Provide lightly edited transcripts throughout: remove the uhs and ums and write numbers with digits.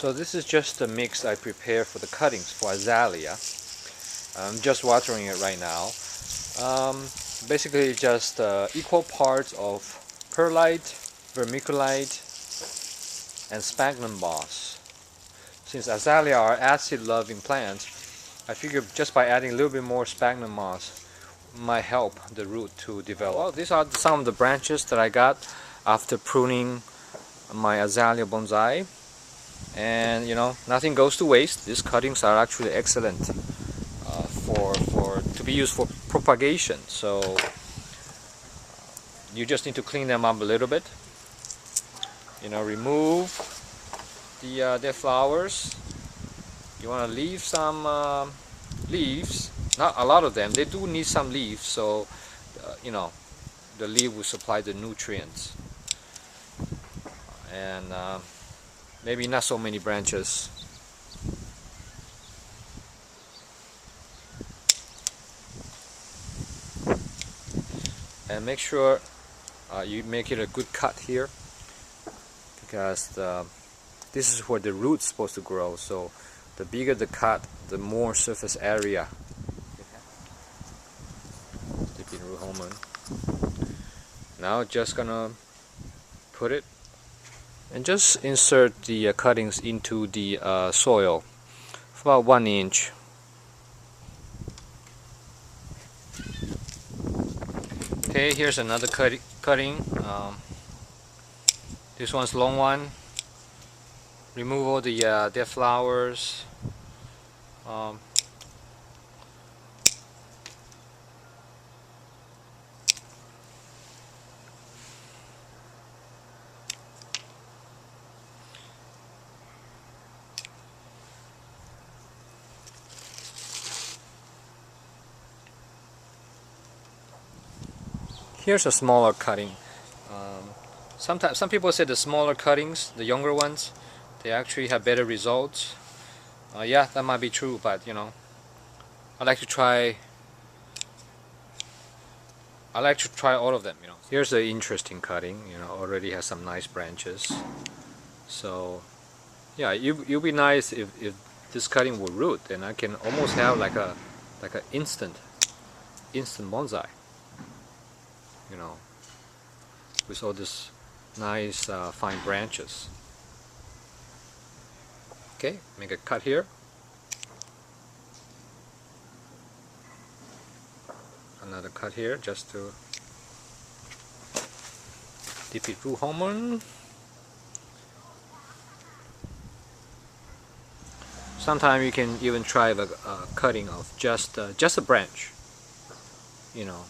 So this is just the mix I prepare for the cuttings for azalea. I'm just watering it right now. Basically just equal parts of perlite, vermiculite, and sphagnum moss. Since azalea are acid-loving plants, I figured just by adding a little bit more sphagnum moss might help the root to develop. Well, these are some of the branches that I got after pruning my azalea bonsai. And you know, nothing goes to waste. These cuttings are actually excellent to be used for propagation. So you just need to clean them up a little bit. You know, remove their flowers. You want to leave some leaves. Not a lot of them. They do need some leaves. So you know, the leaf will supply the nutrients. And maybe not so many branches. And make sure you make it a good cut here, because this is where the root's supposed to grow. So the bigger the cut, the more surface area. Now just gonna put it and just insert the cuttings into the soil for about 1 inch. Okay, here's another cutting. This one's long one. Remove all the dead flowers. Here's a smaller cutting. Sometimes some people say the smaller cuttings, the younger ones, they actually have better results. Yeah, that might be true, but you know, I like to try all of them. You know, here's the interesting cutting. You know, already has some nice branches. So yeah, you'll be nice if this cutting will root, then I can almost have like a instant bonsai. You know, with all this nice fine branches. Okay, make a cut here. Another cut here just to defeat root hormone. Sometimes you can even try the cutting of just a branch. You know,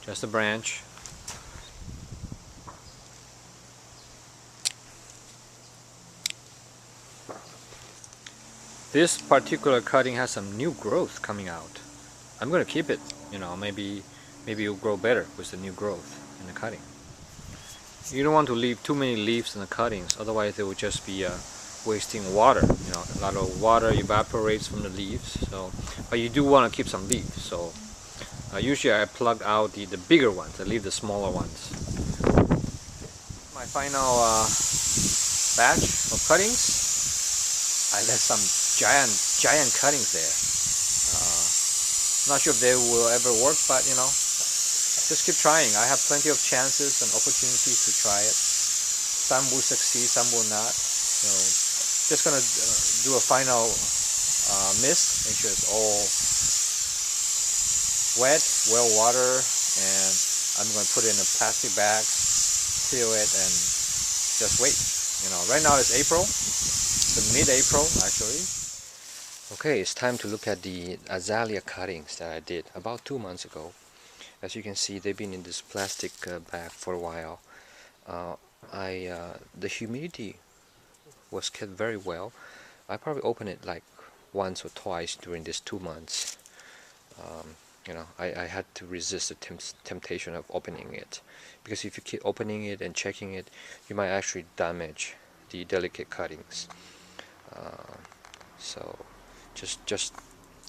just a branch. This particular cutting has some new growth coming out. I'm going to keep it. You know, maybe it'll grow better with the new growth in the cutting. You don't want to leave too many leaves in the cuttings, otherwise they will just be wasting water. You know, a lot of water evaporates from the leaves. So, but you do want to keep some leaves. So usually I plug out the bigger ones. I leave the smaller ones. My final batch of cuttings. I left some giant cuttings there. Not sure if they will ever work, but you know, just keep trying. I have plenty of chances and opportunities to try it. Some will succeed, some will not. So just gonna do a final mist. Make sure it's all wet, well watered, and I'm gonna put it in a plastic bag, seal it, and just wait. You know, right now it's April. It's mid-April actually. Okay, it's time to look at the azalea cuttings that I did about 2 months ago. As you can see, they've been in this plastic bag for a while. The humidity was kept very well. I probably opened it like once or twice during these 2 months. You know, I had to resist the temptation of opening it, because if you keep opening it and checking it, you might actually damage the delicate cuttings. So just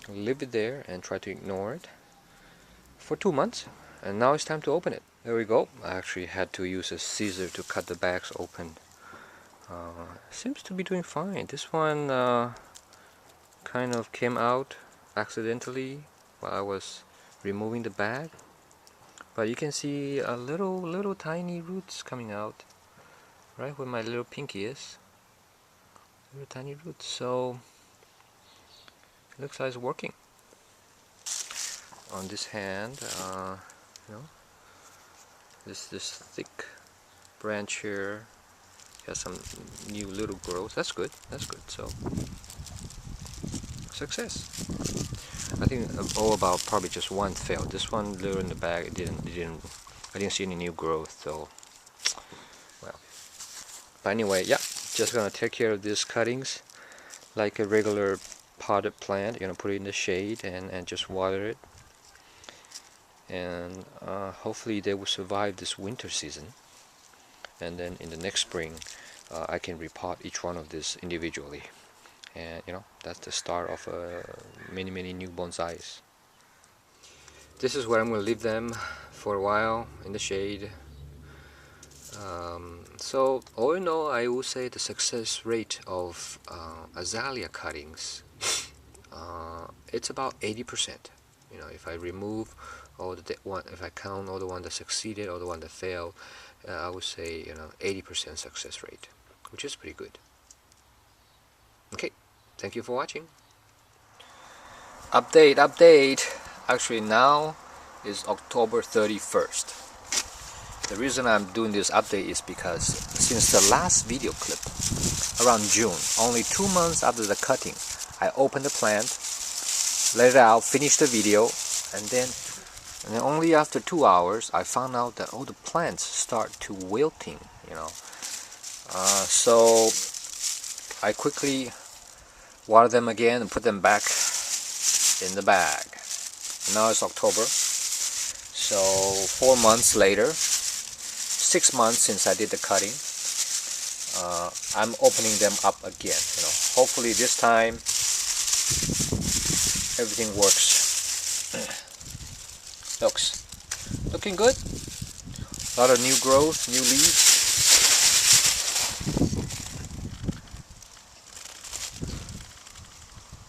leave it there and try to ignore it for 2 months, and now it's time to open it. There we go. I actually had to use a scissor to cut the bags open Seems to be doing fine. This one kind of came out accidentally while I was removing the bag, but you can see a little tiny roots coming out right where my little pinky is. Little tiny roots, so it looks like it's working. On this hand, you know, this thick branch here has some new little growth. That's good. That's good. So success. I think all about probably just one failed. This one little in the bag, I didn't see any new growth. So well. But anyway, yeah, just gonna take care of these cuttings like a regular potted plant. You know, put it in the shade and just water it. And hopefully they will survive this winter season, and then in the next spring I can repot each one of these individually, and you know, that's the start of many new bonsais. This is where I'm going to leave them for a while in the shade. So all in all, I would say the success rate of azalea cuttings, it's about 80%. You know, if I remove all the if I count all the one that succeeded, all the one that failed, I would say, you know, 80% success rate, which is pretty good. Okay, thank you for watching. Update. Actually, now is October 31st. The reason I'm doing this update is because since the last video clip, around June, only 2 months after the cutting, I opened the plant, let it out, finished the video, and then only after 2 hours I found out that all the plants start to wilting, you know. So I quickly water them again and put them back in the bag. Now it's October, so 4 months later, 6 months since I did the cutting, I'm opening them up again. You know, hopefully this time everything works. Looking good. A lot of new growth, new leaves.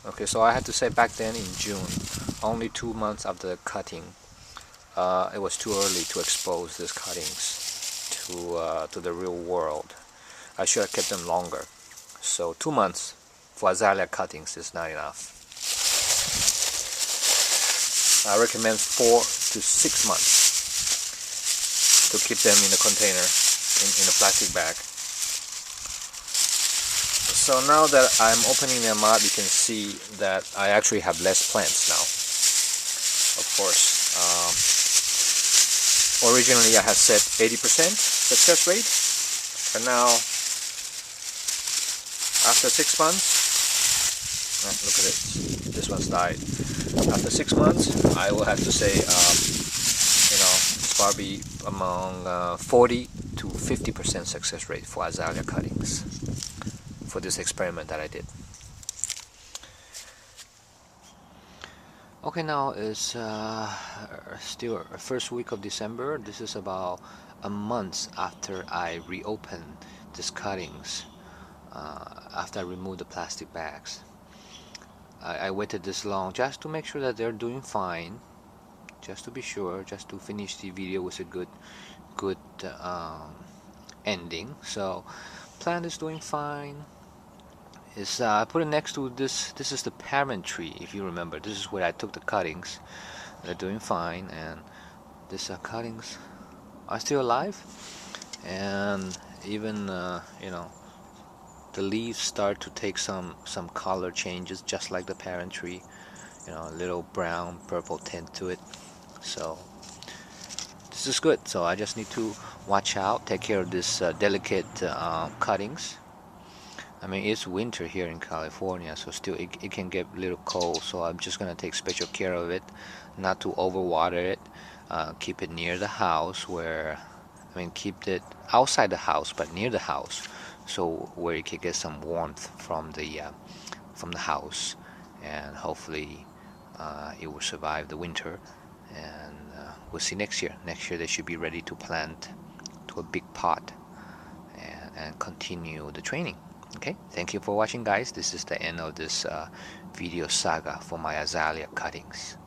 Okay, so I had to say back then in June, only 2 months after cutting, it was too early to expose these cuttings to the real world. I should have kept them longer. So 2 months for azalea cuttings is not enough. I recommend 4 to 6 months to keep them in a container, in a plastic bag. So now that I'm opening them up, you can see that I actually have less plants now. Of course, originally I had said 80% success rate, and now after 6 months, look at it, this one's died. After 6 months, I will have to say, you know, it's probably among 40 to 50% success rate for azalea cuttings for this experiment that I did. Okay, now it's still first week of December. This is about a month after I reopened these cuttings, after I removed the plastic bags. I waited this long just to make sure that they're doing fine, just to be sure, just to finish the video with a good ending. So plant is doing fine. I put it next to this. This is the parent tree, if you remember. This is where I took the cuttings. They're doing fine, and these cuttings are still alive, and even you know, the leaves start to take some color changes, just like the parent tree. You know, a little brown purple tint to it. So this is good. So I just need to watch out, take care of this delicate cuttings. I mean, it's winter here in California, so still it can get a little cold, so I'm just gonna take special care of it, not to overwater it, keep it near the house keep it outside the house but near the house, so where it can get some warmth from the house, and hopefully it will survive the winter, and we'll see next year. Next year they should be ready to plant to a big pot, and continue the training. Okay, thank you for watching, guys. This is the end of this video saga for my azalea cuttings.